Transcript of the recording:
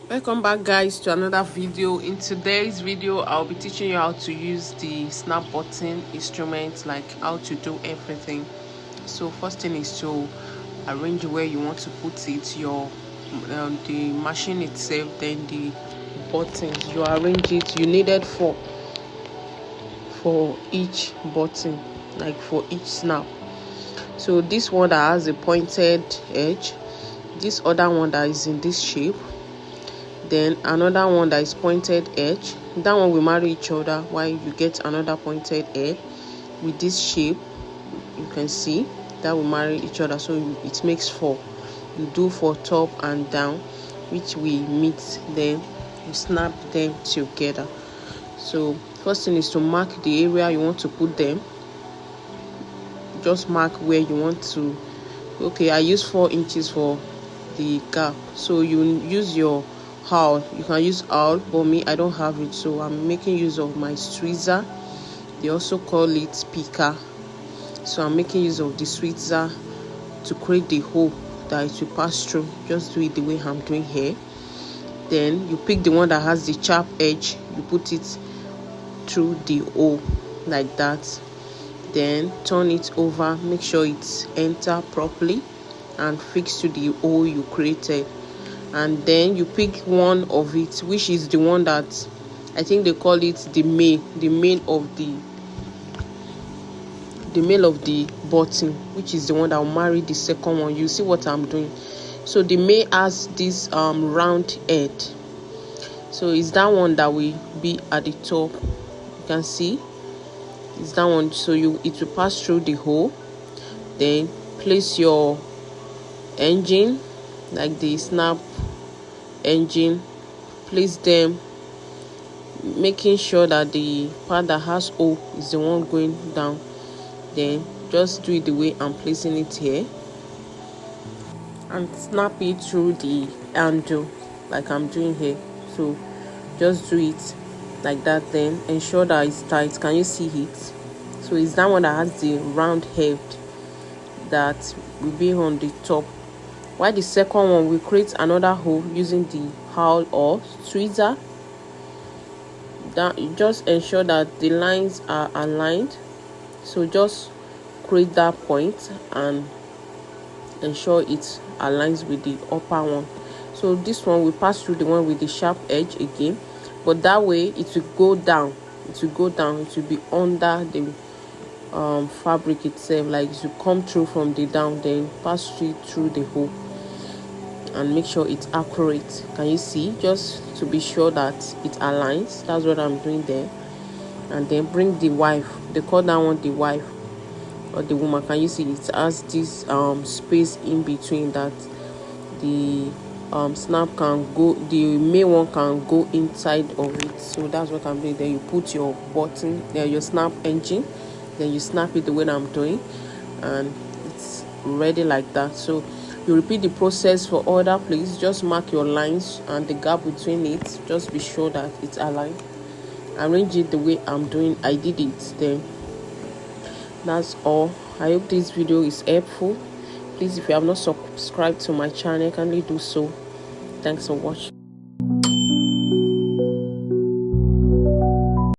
Welcome back, guys, to another video. In today's video I'll be teaching you how to use the snap button instrument, like how to do everything. So first thing is to arrange where you want to put it, your the machine itself, then the buttons. You arrange it, you need it for each button, like for each snap. So this one that has a pointed edge, this other one that is in this shape, then another one that is pointed edge. That one will marry each other, while you get another pointed edge with this shape. You can see that will marry each other, so it makes 4. You do for top and down, which we meet, then you snap them together. So first thing is to mark the area you want to put them. Just mark where you want to. Okay, I use 4 inches for the gap, so you use your awl. You can use awl, but me, I don't have it, so I'm making use of my tweezer. They also call it picker, so I'm making use of the tweezer to create the hole that it will pass through. Just do it the way I'm doing here. Then you pick the one that has the sharp edge, you put it through the hole like that. Then turn it over, make sure it's enter properly and fix to the hole you created. And then you pick one of it, which is the one that I think they call it the male of the button, which is the one that will marry the second one. You see what I'm doing? So the male has this round head, so it's that one that will be at the top. You can see it's that one, so it will pass through the hole. Then place your engine, like the snap engine, place them, making sure that the part that has hole is the one going down. Then just do it the way I'm placing it here and snap it through the handle like I'm doing here. So just do it like that, then ensure that it's tight. Can you see it? So it's that one that has the round head that will be on the top, while the second one will create another hole using the awl or tweezer. That you just ensure that the lines are aligned, so just create that point and ensure it aligns with the upper one. So this one will pass through the one with the sharp edge again, but that way it will go down, it will be under the fabric itself, like it will come through from the down, then pass through the hole and make sure it's accurate. Can you see? Just to be sure that it aligns. That's what I'm doing there. And then bring the wife. They call that one the wife or the woman. Can you see it has this space in between that the snap can go, the male one can go inside of it. So that's what I'm doing. Then you put your button there, your snap engine, then you snap it the way I'm doing, and it's ready like that. So you repeat the process for other places. Just mark your lines and the gap between it. Just be sure that it's aligned. Arrange it the way I'm doing. I did it. Then that's all. I hope this video is helpful. Please, if you have not subscribed to my channel, kindly do so. Thanks for watching.